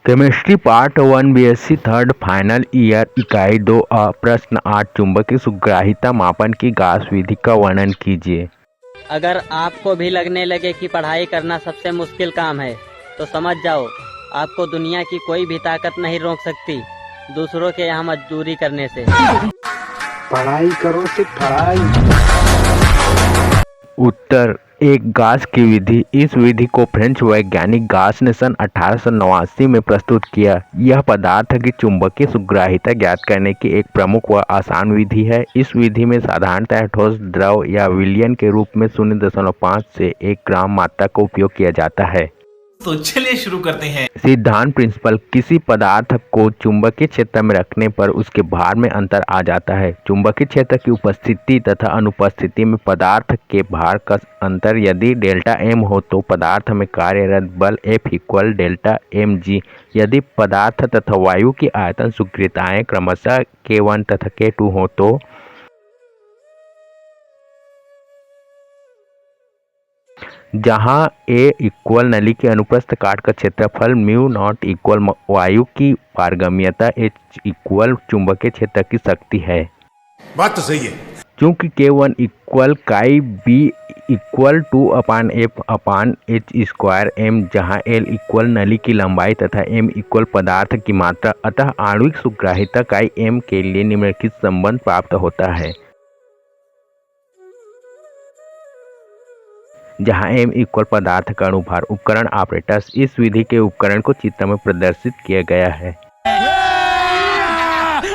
Chemistry part 1 BSc third final year इकाई 2 प्रश्न 8 चुंबकीय सुग्राहिता मापन की गास विधि का वर्णन कीजिए। अगर आपको भी लगने लगे कि पढ़ाई करना सबसे मुश्किल काम है तो समझ जाओ, आपको दुनिया की कोई भी ताकत नहीं रोक सकती दूसरों के यहाँ मजदूरी करने से। पढ़ाई करो सिर्फ पढ़ाई। उत्तर एक गास की विधि। इस विधि को फ्रेंच वैज्ञानिक गास ने सन 1889 में प्रस्तुत किया। यह पदार्थ की चुंबकीय सुग्राहिता ज्ञात करने की एक प्रमुख व आसान विधि है। इस विधि में साधारणतः ठोस द्रव या विलयन के रूप में 0.5 से 1 ग्राम मात्रा का उपयोग किया जाता है। तो चलिए शुरू करते हैं। सिद्धांत प्रिंसिपल। किसी पदार्थ को चुंबकीय क्षेत्र में रखने पर उसके भार में अंतर आ जाता है। चुंबकीय क्षेत्र की उपस्थिति तथा अनुपस्थिति में पदार्थ के भार का अंतर यदि डेल्टा एम हो तो पदार्थ में कार्यरत बल F equal delta M G. यदि पदार्थ तथा वायु की आयतन सुग्रीताएं क्रमशः K1 तथा K2 हो तो जहाँ A इक्वल नली के अनुप्रस्थ काट का क्षेत्रफल म्यू नॉट इक्वल वायु की पारगम्यता H इक्वल चुंबकीय क्षेत्र की शक्ति है। बात तो सही है। चूंकि K1 इक्वल काई B इक्वल 2/F/H² M, जहाँ L इक्वल नली की लंबाई तथा M इक्वल पदार्थ की मात्रा, अतः आणविक सुग्राहिता काई M के लिए निम्नलिखित संबंध प्राप्त होता है, जहाँ M इक्वल पदार्थ का अणुभार। उपकरण ऑपरेटर्स। इस विधि के उपकरण को चित्र में प्रदर्शित किया गया है।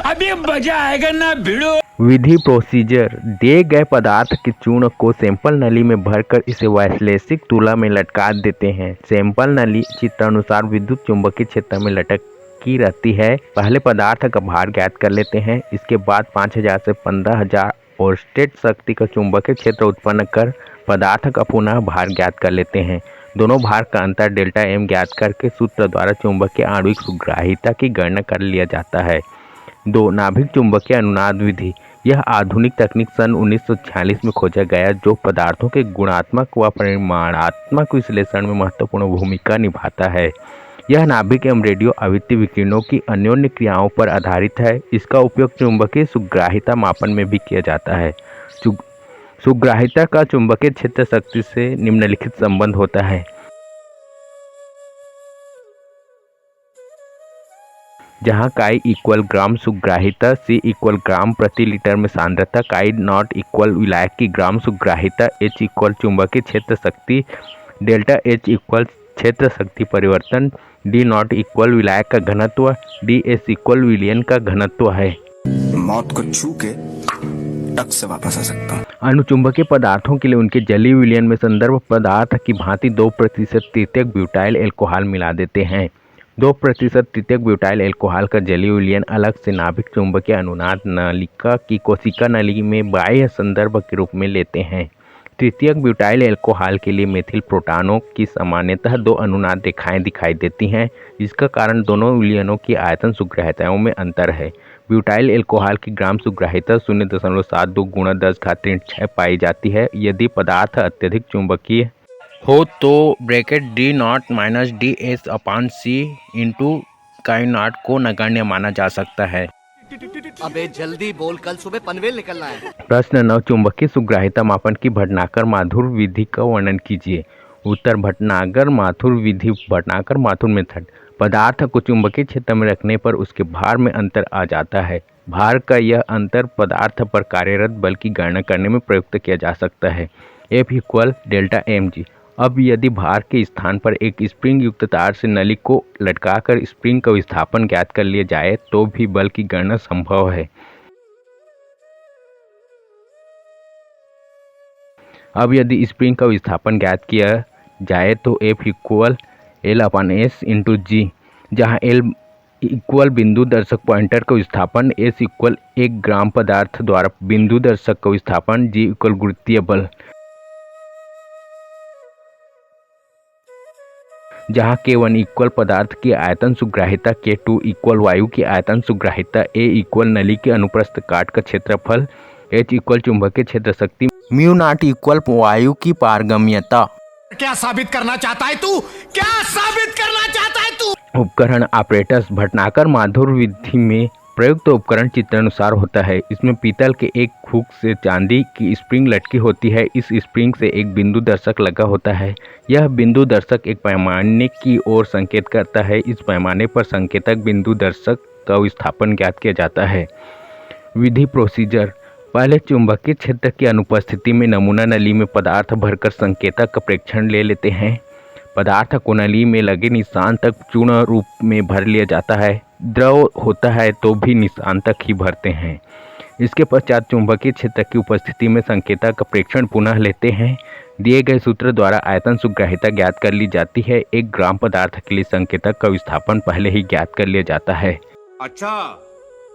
अभी मजा आएगा ना भिड़ो। विधि प्रोसीजर। दिए गए पदार्थ के चूर्ण को सैंपल नली में भरकर इसे वैश्लेषिक तुला में लटका देते हैं। सैंपल नली चित्रानुसार विद्युत चुंबकीय क्षेत्र में लटकी रहती है। पहले पदार्थ का भार ज्ञात कर लेते हैं। इसके बाद 5000 से 15000 ओर्स्टेड शक्ति का चुंबकीय क्षेत्र उत्पन्न कर पदार्थ का पुनः भार ज्ञात कर लेते हैं। दोनों भार का अंतर डेल्टा एम ज्ञात करके सूत्र द्वारा चुंबकीय आणविक सुग्राहिता की गणना कर लिया जाता है। 2 नाभिक चुंबकीय अनुनाद विधि। यह आधुनिक तकनीक सन 1946 में खोजा गया जो पदार्थों के गुणात्मक व परिमाणात्मक विश्लेषण में महत्वपूर्ण भूमिका निभाता है। यह नाभिक एवं रेडियो आवृत्ति विकिरणों की अन्योन्य क्रियाओं पर आधारित है। इसका उपयोग चुंबकीय सुग्राहिता मापन में भी किया जाता है। सुग्राहिता का चुंबकीय क्षेत्र शक्ति से निम्नलिखित संबंध होता है, जहाँ काई इक्वल ग्राम सुग्राहिता, C इक्वल ग्राम प्रति लीटर में सांद्रता, काई नॉट इक्वल विलायक की ग्राम सुग्राहिता, H इक्वल चुंबकीय क्षेत्र शक्ति, डेल्टा H इक्वल क्षेत्र शक्ति परिवर्तन, D नॉट इक्वल विलायक का घनत्व, DS इक्वल विलयन का घनत्व है। मौत को छू के टक से वापस आ सकता हूँ। अनुचुंबकीय पदार्थों के लिए उनके जलीय विलयन में संदर्भ पदार्थ की भांति 2% तृतीयक ब्यूटाइल एल्कोहल मिला देते हैं। 2% तृतीयक ब्यूटाइल एल्कोहल का जलीय विलयन अलग से नाभिक चुंबकीय अनुनाद नलिका की कोशिका नली में बाह्य संदर्भ के रूप में लेते हैं। तृतीयक ब्यूटाइल एल्कोहल के लिए मेथिल प्रोटॉनों की सामान्यतः 2 अनुनाद रेखाएं दिखाई देती हैं। इसका कारण दोनों विलयनों की आयतन सुग्राहिताओं में अंतर है। ब्यूटाइल एल्कोहल की ग्राम सुग्राहिता 0.72 × 10⁻6 पाई जाती है। यदि पदार्थ अत्यधिक चुंबकीय हो तो D नॉट - DS/C इंटू काई नॉट को नगण्य माना जा सकता है। अबे जल्दी बोल, कल सुबह पनवेल निकलना है। प्रश्न 9 चुंबकीय सुग्राहिता मापन की भटनागर-माथुर विधि का वर्णन कीजिए। उत्तर भटनागर-माथुर विधि। भटनागर-माथुर मेथड। पदार्थ को चुंबकीय क्षेत्र में रखने पर उसके भार में अंतर आ जाता है। भार का यह अंतर पदार्थ पर कार्यरत बल की गणना करने में प्रयुक्त किया जा सकता है। F equal delta M G. अब यदि भार के स्थान पर एक स्प्रिंग युक्त तार से नली को लटकाकर स्प्रिंग का विस्थापन ज्ञात कर लिया जाए तो भी बल की गणना संभव है। अब यदि स्प्रिंग का विस्थापन ज्ञात किया जाए तो F इक्वल L/S इंटू जी, जहाँ L इक्वल बिंदु दर्शक पॉइंटर का विस्थापन, S इक्वल 1 ग्राम पदार्थ द्वारा बिंदु दर्शक का विस्थापन, G इक्वल गुरुत्वीय बल, जहाँ K1 इक्वल पदार्थ की आयतन सुग्राहिता, K2 इक्वल वायु की आयतन सुग्राहिता, A इक्वल नली के अनुप्रस्थ काट का क्षेत्रफल, H इक्वल चुंबकीय क्षेत्र शक्ति, म्यू नॉट इक्वल वायु की पारगम्यता। क्या साबित करना चाहता है तू? क्या साबित करना चाहता है तू? उपकरण ऑपरेटर्स भटनागर माधुर विधि में प्रयुक्त उपकरण चित्रानुसार होता है। इसमें पीतल के एक हुक से चांदी की स्प्रिंग लटकी होती है। इस स्प्रिंग से एक बिंदु दर्शक लगा होता है। यह बिंदु दर्शक एक पैमाने की ओर संकेत करता है। इस पैमाने पर संकेतक बिंदु दर्शक का विस्थापन ज्ञात किया जाता है। विधि प्रोसीजर। पहले चुंबकीय क्षेत्र की अनुपस्थिति में नमूना नली में पदार्थ भरकर संकेतक का प्रेक्षण ले लेते हैं। पदार्थ को नली में लगे निशान तक चूर्ण रूप में भर लिया जाता है। द्रव होता है तो भी निशान तक ही भरते हैं। इसके पश्चात चुंबकीय क्षेत्र की उपस्थिति में संकेतक का प्रेक्षण पुनः लेते हैं। दिए गए सूत्र द्वारा आयतन सुग्राहिता ज्ञात कर ली जाती है। 1 ग्राम पदार्थ के लिए संकेतक का विस्थापन पहले ही ज्ञात कर लिया जाता है। अच्छा,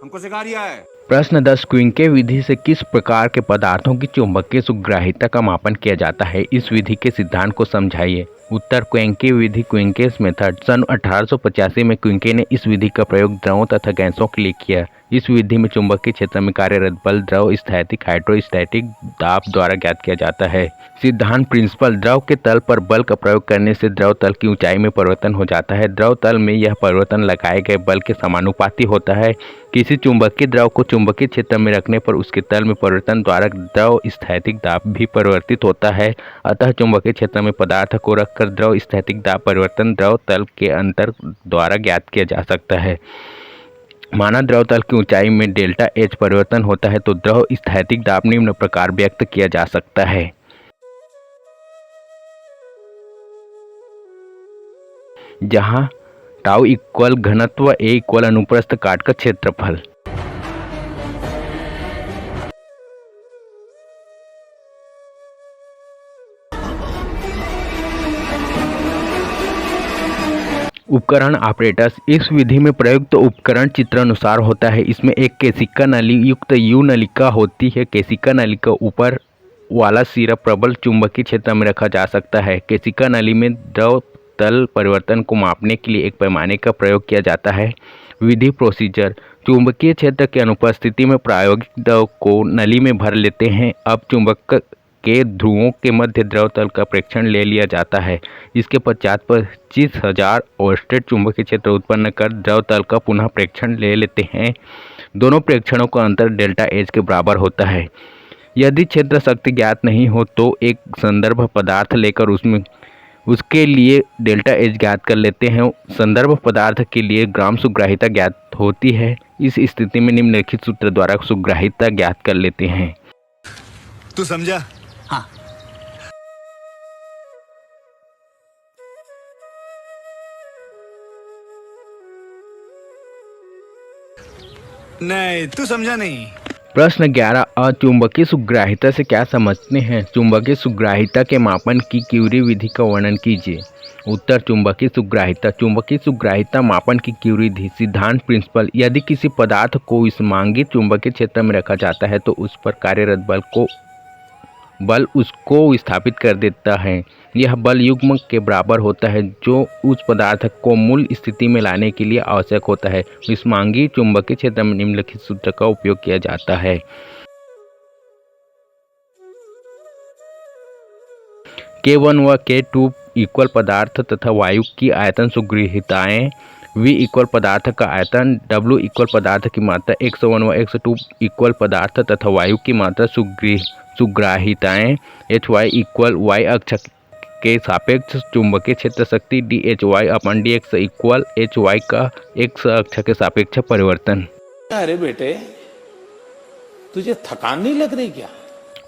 हमको सिखा रिया है। प्रश्न 10 क्विंके विधि से किस प्रकार के पदार्थों की चुंबकीय सुग्राहिता का मापन किया जाता है? इस विधि के सिद्धांत को समझाइए। उत्तर क्विंके विधि क्विंकेस मेथड। सन 1885 में क्विंके ने इस विधि का प्रयोग द्रवों तथा गैसों के लिए किया। इस विधि में चुंबकीय क्षेत्र में कार्यरत बल द्रव स्थैतिक हाइड्रोस्टैटिक दाब द्वारा ज्ञात किया जाता है। सिद्धांत प्रिंसिपल। द्रव के तल पर बल का प्रयोग करने से द्रव तल की ऊंचाई में परिवर्तन हो जाता है। द्रव तल में यह परिवर्तन लगाए गए बल के समानुपाती होता है। किसी चुंबकीय द्रव को चुंबकीय क्षेत्र में रखने पर उसके तल में परिवर्तन द्वारा द्रव स्थैतिक दाब भी परिवर्तित होता है। अतः चुंबकीय क्षेत्र में पदार्थ को रखकर द्रव स्थैतिक दाब परिवर्तन द्रव तल के अंतर द्वारा ज्ञात किया जा सकता है। माना द्रव तल की ऊंचाई में डेल्टा एच परिवर्तन होता है तो द्रव स्थैतिक दाब निम्न प्रकार व्यक्त किया जा सकता है। जहां टाउ इक्वल घनत्व ए इक्वल अनुप्रस्थ काट का क्षेत्रफल। उपकरण ऑपरेटर्स। इस विधि में प्रयुक्त उपकरण चित्रानुसार होता है। इसमें एक केशिका नली युक्त यू नलिका होती है। केशिका नली का ऊपर वाला सिरा प्रबल चुंबकीय क्षेत्र में रखा जा सकता है। केशिका नली में द्रव तल परिवर्तन को मापने के लिए एक पैमाने का प्रयोग किया जाता है। विधि प्रोसीजर। चुंबकीय क्षेत्र की अनुपस्थिति में प्रायोगिक द्रव को नली में भर लेते हैं। अब चुंबक के ध्रुवों के मध्य द्रव तल का प्रेक्षण ले लिया जाता है। इसके पश्चात 25,000 ओस्टेट चुंबकीय क्षेत्र उत्पन्न कर द्रव तल का पुनः प्रेक्षण ले लेते हैं। दोनों प्रेक्षणों का अंतर डेल्टा एच के बराबर होता है। यदि क्षेत्र शक्ति ज्ञात नहीं हो तो एक संदर्भ पदार्थ लेकर उसके लिए डेल्टा एच ज्ञात कर लेते हैं। संदर्भ पदार्थ के लिए ग्राम सुग्राहिता ज्ञात होती है। इस स्थिति में निम्नलिखित सूत्र द्वारा सुग्राहिता ज्ञात कर लेते हैं। तू समझा? हाँ। नहीं, तू समझा नहीं। प्रश्न 11 अचुंबकीय सुग्राहिता से क्या समझते हैं? चुंबकीय सुग्राहिता के मापन की क्यूरी विधि का वर्णन कीजिए। उत्तर चुंबकीय सुग्राहिता। चुंबकीय सुग्राहिता मापन की क्यूरी विधि। सिद्धांत प्रिंसिपल। यदि किसी पदार्थ को विसंमांगी चुंबकीय क्षेत्र में रखा जाता है तो उस पर कार्यरत बल उसको विस्थापित कर देता है। यह बल युग्म के बराबर होता है जो उस पदार्थ को मूल स्थिति में लाने के लिए आवश्यक होता है। विसंमांगी चुंबकीय क्षेत्र में निम्नलिखित सूत्र का उपयोग किया जाता है। K1 व K2 इक्वल पदार्थ तथा वायु की आयतन सुग्राहिताएं। V इक्वल पदार्थ का आयतन। W इक्वल पदार्थ की मात्रा। X1 व X2 इक्वल पदार्थ तथा वायु की मात्रा सुग्राहिताएं। HY इक्वल y अक्ष के सापेक्ष चुंबकीय क्षेत्र शक्ति। dHy/dx इक्वल HY का x अक्ष के सापेक्ष परिवर्तन। अरे बेटे, तुझे थकान नहीं लग रही क्या?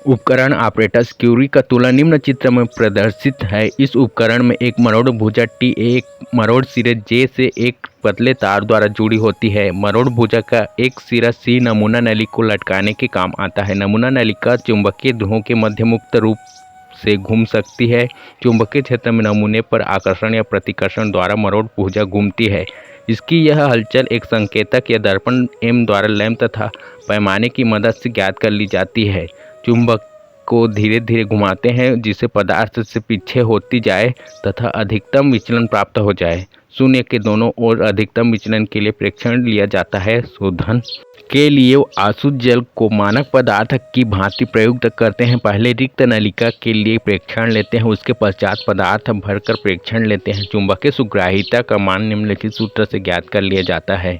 उपकरण ऑपरेटर्स। क्यूरी का तुलना निम्न चित्र में प्रदर्शित है। इस उपकरण में एक मरोड़ भुजा T एक मरोड़ सिरे J से एक पतले तार द्वारा जुड़ी होती है। मरोड़ भुजा का एक सिरा C नमूना नली को लटकाने के काम आता है। नमूना नलिका चुंबकीय ध्रुवों के मध्य मुक्त रूप से घूम सकती है। चुंबकीय क्षेत्र में नमूने पर आकर्षण या प्रतिकर्षण द्वारा मरोड़ भुजा घूमती है। इसकी यह हलचल एक संकेतक या दर्पण M द्वारा लैंप तथा पैमाने की मदद से ज्ञात कर ली जाती है। चुंबक को धीरे धीरे घुमाते हैं जिससे पदार्थ से पीछे होती जाए तथा अधिकतम विचलन प्राप्त हो जाए। शून्य के दोनों ओर अधिकतम विचलन के लिए प्रेक्षण लिया जाता है। शोधन। के लिए आसुत जल को मानक पदार्थ की भांति प्रयुक्त करते हैं। पहले रिक्त नलिका के लिए प्रेक्षण लेते हैं, उसके पश्चात पदार्थ भरकर प्रेक्षण लेते हैं। चुंबकीय सुग्राह्यता का मान निम्नलिखित सूत्र से ज्ञात कर लिया जाता है।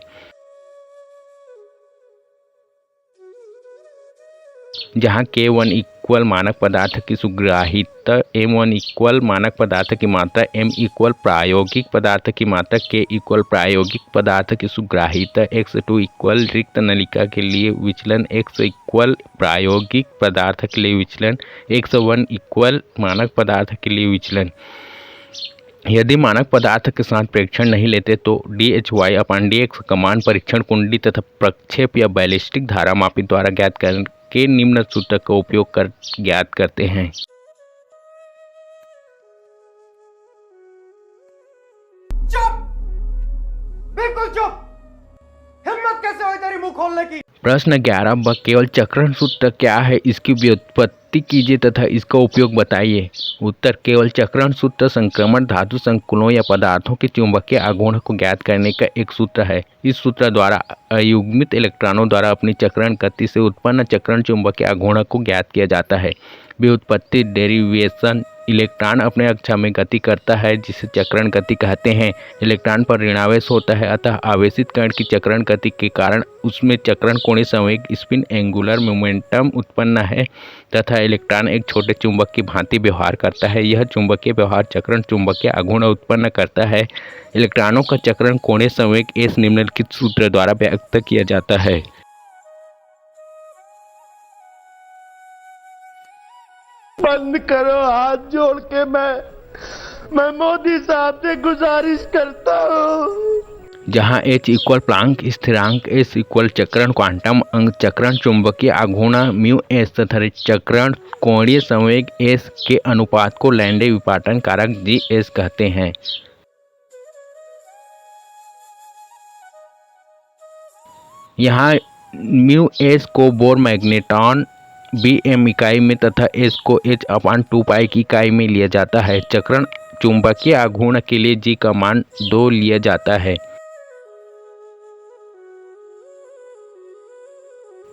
जहाँ K1 इक्वल मानक पदार्थ की सुग्राह्यता, M1 इक्वल मानक पदार्थ की मात्रा, M इक्वल प्रायोगिक पदार्थ की मात्रा, K इक्वल प्रायोगिक पदार्थ की सुग्राह्यता, X2 इक्वल रिक्त नलिका के लिए विचलन, X इक्वल प्रायोगिक पदार्थ के लिए विचलन, X1 इक्वल मानक पदार्थ के लिए विचलन। यदि मानक पदार्थ के साथ प्रेक्षण नहीं लेते तो dHy/dx का मान परीक्षण कुंडली तथा प्रक्षेप या बैलिस्टिक धारा मापी द्वारा ज्ञात करके निम्न सूत्र का उपयोग कर ज्ञात करते हैं। चुप, बिल्कुल चुप। हिम्मत कैसे हुई तेरी मुंह खोलने की? प्रश्न 11 केवल चक्रण सूत्र क्या है, इसकी व्युत्पत्ति कीजिए तथा इसका उपयोग बताइए। उत्तर केवल चक्रण सूत्र संक्रमण धातु संकुलों या पदार्थों के चुंबकीय आघूर्ण को ज्ञात करने का एक सूत्र है। इस सूत्र द्वारा अयुग्मित इलेक्ट्रॉनों द्वारा अपनी चक्रण गति से उत्पन्न चक्रण चुंबकीय आघूर्ण को ज्ञात किया जाता है। व्युत्पत्ति डेरिवेशन, इलेक्ट्रॉन अपने अक्षा में गति करता है जिसे चक्रण गति कहते हैं। इलेक्ट्रॉन पर ऋणावेश होता है, अतः आवेशित कण की चक्रण गति के कारण उसमें चक्रण कोणीय संवेग स्पिन एंगुलर मोमेंटम उत्पन्न है तथा इलेक्ट्रॉन एक छोटे चुंबक की भांति व्यवहार करता है। यह चुंबकीय व्यवहार चक्रण चुंबकीय आघूर्ण उत्पन्न करता है। इलेक्ट्रॉनों का चक्रण कोणीय संवेग S निम्नलिखित सूत्र द्वारा व्यक्त किया जाता है। बंद करो, हाथ जोड़ के मैं मोदी साहब से गुजारिश करता हूँ। जहाँ H इक्वल प्लांक स्थिरांक, S इक्वल चक्रण क्वांटम अंक, चक्रण चुंबकीय आघूर्ण μS तथा चक्रण कोणीय संवेग S के अनुपात को लैंडे विपाटन कारक GS कहते हैं। यहाँ μS को बोर मैग्नेटॉन Bm इकाई में तथा S को H/2π की इकाई में लिया जाता है। चक्रण चुंबकीय आघूर्ण के लिए G का मान 2 लिया जाता है।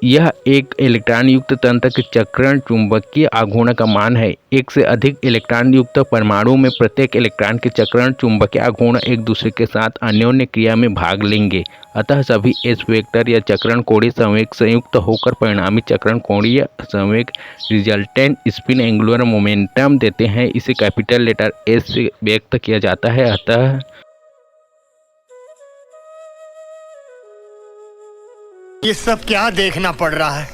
यह एक इलेक्ट्रॉन युक्त तंत्र के चक्रण चुंबकीय आघूर्ण का मान है। एक से अधिक इलेक्ट्रॉन युक्त परमाणु में प्रत्येक इलेक्ट्रॉन के चक्रण चुंबकीय आघूर्ण एक दूसरे के साथ अन्योन्य क्रिया में भाग लेंगे, अतः सभी S वेक्टर या चक्रण कोणीय संवेग संयुक्त होकर परिणामी चक्रण कोणीय संवेग रिजल्टेंट स्पिन एंगुलर मोमेंटम देते हैं। इसे कैपिटल लेटर S से व्यक्त किया जाता है। अतः ये सब क्या देखना पड़ रहा है?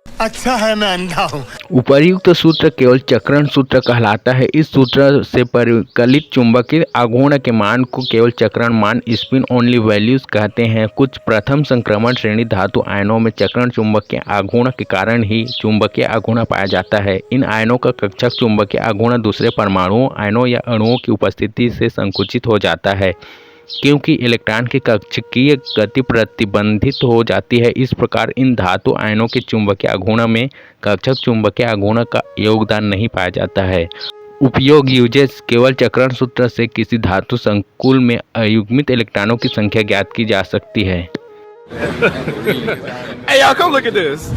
अच्छा है मैं अंधा हूँ। उपर्युक्त सूत्र केवल चक्रण सूत्र कहलाता है। इस सूत्र से परिकलित चुंबकीय आघूर्ण के मान को केवल चक्रण मान स्पिन ओनली वैल्यूज कहते हैं। कुछ प्रथम संक्रमण श्रेणी धातु आयनों में चक्रण चुंबकीय आघूर्ण के कारण ही चुंबकीय आघूर्ण पाया जाता है। इन आयनों का कक्षक चुंबकीय आघूर्ण दूसरे परमाणुओं, आयनों या अणुओं की उपस्थिति से संकुचित हो जाता है क्योंकि इलेक्ट्रॉन की कक्षकीय गति प्रतिबंधित हो जाती है। इस प्रकार इन धातु आयनों के चुंबकीय आघूर्ण में कक्षक चुंबकीय आघूर्ण का योगदान नहीं पाया जाता है। उपयोग यूजेस केवल चक्रण सूत्र से किसी धातु संकुल में अयुग्मित इलेक्ट्रॉनों की संख्या ज्ञात की जा सकती है। Hey, y'all, come look at this.